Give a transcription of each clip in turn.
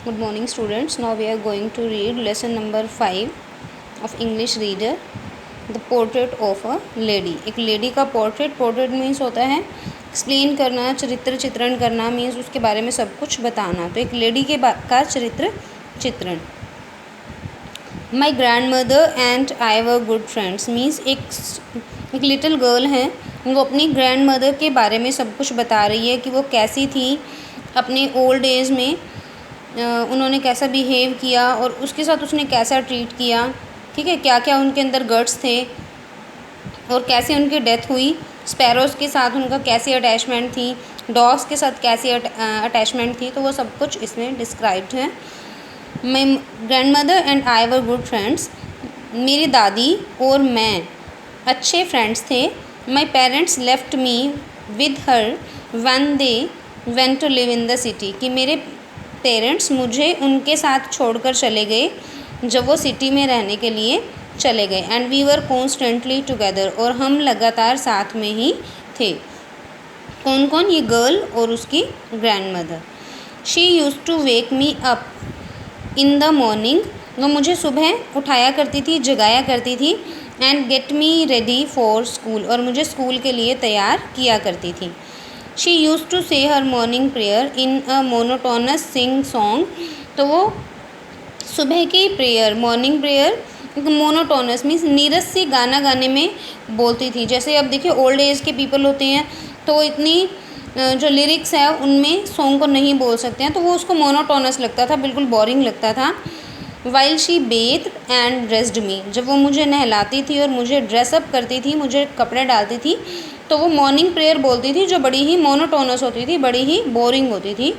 Good morning students. Now we are going to read lesson number 5 of English reader. The portrait of a lady. एक lady का portrait means होता है explain करना, चरित्र चित्रण करना, मीन्स उसके बारे में सब कुछ बताना. तो एक लेडी का चरित्र चित्रण. माई grandmother and I were good friends means एक लिटिल गर्ल है, वो अपनी ग्रैंड मदर के बारे में सब कुछ बता रही है कि वो कैसी थी अपने ओल्ड एज में, उन्होंने कैसा बिहेव किया और उसके साथ उसने कैसा ट्रीट किया. ठीक है, क्या क्या उनके अंदर गट्स थे और कैसे उनकी डेथ हुई. स्पैरोज़ के साथ उनका कैसी अटैचमेंट थी, डॉग्स के साथ कैसी अटैचमेंट थी, तो वो सब कुछ इसमें डिस्क्राइब्ड है. My grandmother and I were good friends. मेरी दादी और मैं अच्छे फ्रेंड्स थे. My parents left me with her when they went to live in the city. कि मेरे पेरेंट्स मुझे उनके साथ छोड़कर चले गए जब वो सिटी में रहने के लिए चले गए. And we were constantly together. और हम लगातार साथ में ही थे. कौन कौन? ये गर्ल और उसकी grandmother. She use to wake me up in the morning. वो मुझे सुबह उठाया करती थी, जगाया करती थी. And get me ready for school. और मुझे स्कूल के लिए तैयार किया करती थी. She use to say her morning prayer in a monotonous sing song. तो वो सुबह की prayer, morning prayer monotonous means नीरस सी गाना गाने में बोलती थी. जैसे अब देखिए ओल्ड एज के पीपल होते हैं तो इतनी जो लिरिक्स है उनमें सॉन्ग को नहीं बोल सकते हैं, तो वो उसको मोनोटोनस लगता था, बिल्कुल बोरिंग लगता था. While she bathed and dressed me. जब वो मुझे नहलाती थी और मुझे ड्रेसअप करती थी, मुझे कपड़े डालती थी, तो वो मॉर्निंग प्रेयर बोलती थी जो बड़ी ही मोनोटोनस होती थी, बड़ी ही बोरिंग होती थी.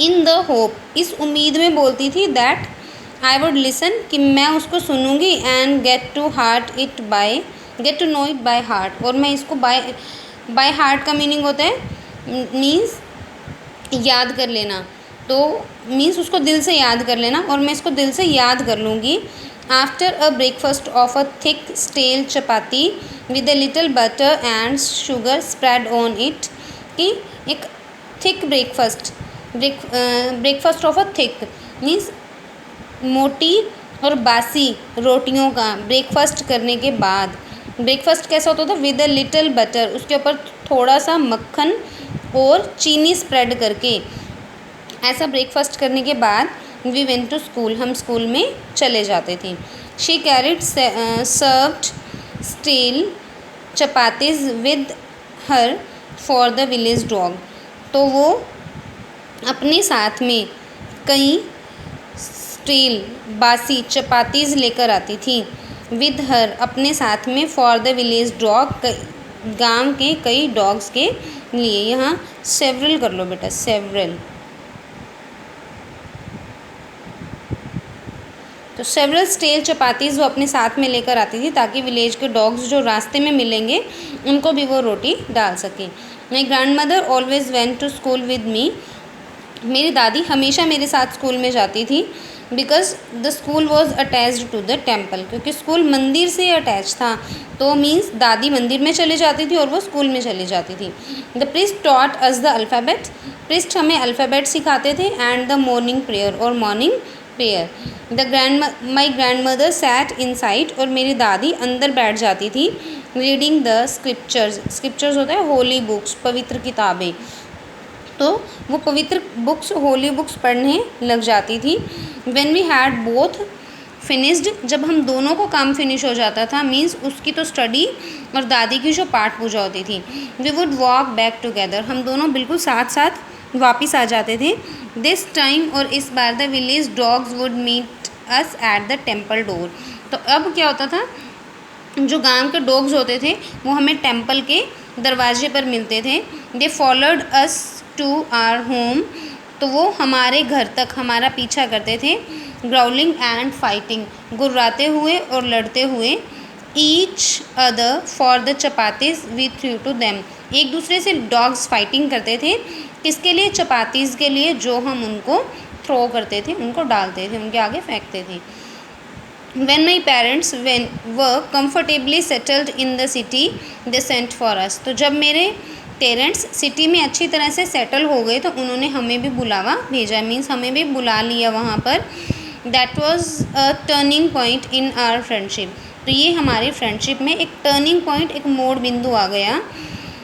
इन द होप, इस उम्मीद में बोलती थी, दैट आई वुड लिसन, कि मैं उसको सुनूंगी. And get to know it by heart. और मैं इसको बाय हार्ट का मीनिंग होता है मीन्स याद कर लेना. तो मीन्स उसको दिल से याद कर लेना और मैं इसको दिल से याद कर लूँगी. After a breakfast of a thick stale chapati with a little butter and sugar spread on it. कि एक thick breakfast of a thick means मोटी और बासी रोटियों का ब्रेकफास्ट करने के बाद. ब्रेकफास्ट कैसा होता था? विद अ लिटिल बटर, उसके ऊपर थोड़ा सा मक्खन और चीनी स्प्रेड करके. ऐसा ब्रेकफास्ट करने के बाद वी वेंट टू स्कूल, हम स्कूल में चले जाते थे. She carried served steel chapatis with her for the village dog. तो वो अपने साथ में कई स्टील बासी चपातीज लेकर आती थी. विद हर, अपने साथ में, फॉर द विलेज डॉग, गांव के कई डॉग्स के लिए. यहाँ सेवरल कर लो बेटा, सेवरल. तो सेवरल स्टील चपातीज़ वो अपने साथ में लेकर आती थी ताकि विलेज के डॉग्स जो रास्ते में मिलेंगे उनको भी वो रोटी डाल सकें. My grandmother always went to school with me. मेरी दादी हमेशा मेरे साथ स्कूल में जाती थी. Because the school was attached to the temple. क्योंकि स्कूल मंदिर से अटैच था, तो मीन्स दादी मंदिर में चली जाती थी और वो स्कूल में चली जाती थी. The priest taught us the alphabet. Priest हमें अल्फ़ाबेट सिखाते थे. एंड द मॉर्निंग प्रेयर, और morning prayer. My grand mother sat in side. और मेरी दादी अंदर बैठ जाती थी. रीडिंग द स्क्रिप्चर्स होता है होली बुक्स, पवित्र किताबें. तो वो पवित्र बुक्स, होली बुक्स पढ़ने लग जाती थी. When we had both finished, जब हम दोनों को काम फिनिश हो जाता था, मीन्स उसकी तो स्टडी और दादी की जो पाठ पूजा होती थी, we would walk back together. हम दोनों बिल्कुल साथ साथ वापस आ जाते थे. दिस टाइम, और इस बार, the village dogs would meet us at the temple door. तो अब क्या होता था, जो गांव के डॉग्स होते थे वो हमें टेम्पल के दरवाजे पर मिलते थे. They followed us to our home. तो वो हमारे घर तक हमारा पीछा करते थे. ग्राउलिंग एंड फाइटिंग, गुर्राते हुए और लड़ते हुए. Each other for the chapatis we threw to them. एक दूसरे से डॉग्स फाइटिंग करते थे. किसके लिए? चपातीज़ के लिए, जो हम उनको थ्रो करते थे, उनको डालते थे, उनके आगे फेंकते थे. When my parents were comfortably settled in the city, they sent for us. तो जब मेरे पेरेंट्स सिटी में अच्छी तरह से सेटल हो गए तो उन्होंने हमें भी बुलावा भेजा, मीन्स हमें भी बुला लिया वहाँ पर। That was a turning point in our friendship. तो ये हमारी फ्रेंडशिप में एक टर्निंग पॉइंट, एक मोड़ बिंदु आ गया।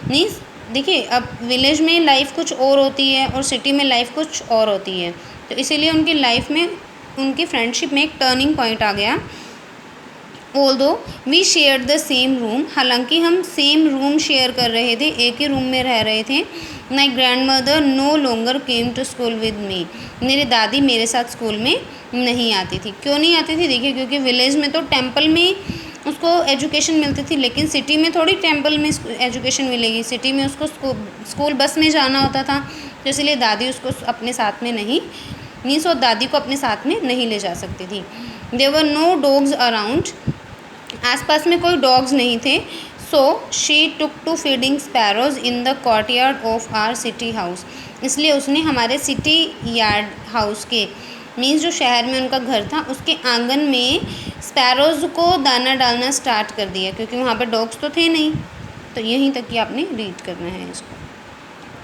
मीन्स देखिए, अब विलेज में लाइफ कुछ और होती है और सिटी में लाइफ कुछ और होती है, तो इसीलिए उनकी लाइफ में, उनकी फ्रेंडशिप में एक टर्निंग पॉइंट आ गया। Although we share the same room, हालांकि हम सेम रूम शेयर कर रहे थे, एक ही रूम में रह रहे थे। My grandmother no longer came to school with me, मेरी दादी मेरे साथ स्कूल में नहीं आती थी। क्यों नहीं आती थी? देखिए, क्योंकि विलेज में तो टेंपल में उसको एजुकेशन मिलती थी, लेकिन सिटी में थोड़ी टेंपल में एजुकेशन मिलेगी। सिटी में उसको स्कूल बस में जाना होता था, तो इसलिए दादी उसको अपने साथ में नहीं, मीन्स वो दादी को अपने साथ में नहीं ले जा सकती थी। There were no dogs around, आसपास में कोई डॉग्स नहीं थे। So she took to feeding sparrows in the courtyard of our city house, इसलिए उसने हमारे सिटी यार्ड हाउस के, मीन्स जो शहर में उनका घर था, उसके आंगन में स्पैरोज़ को दाना डालना स्टार्ट कर दिया, क्योंकि वहाँ पर डॉग्स तो थे नहीं। तो यहीं तक कि आपने रीड करना है इसको।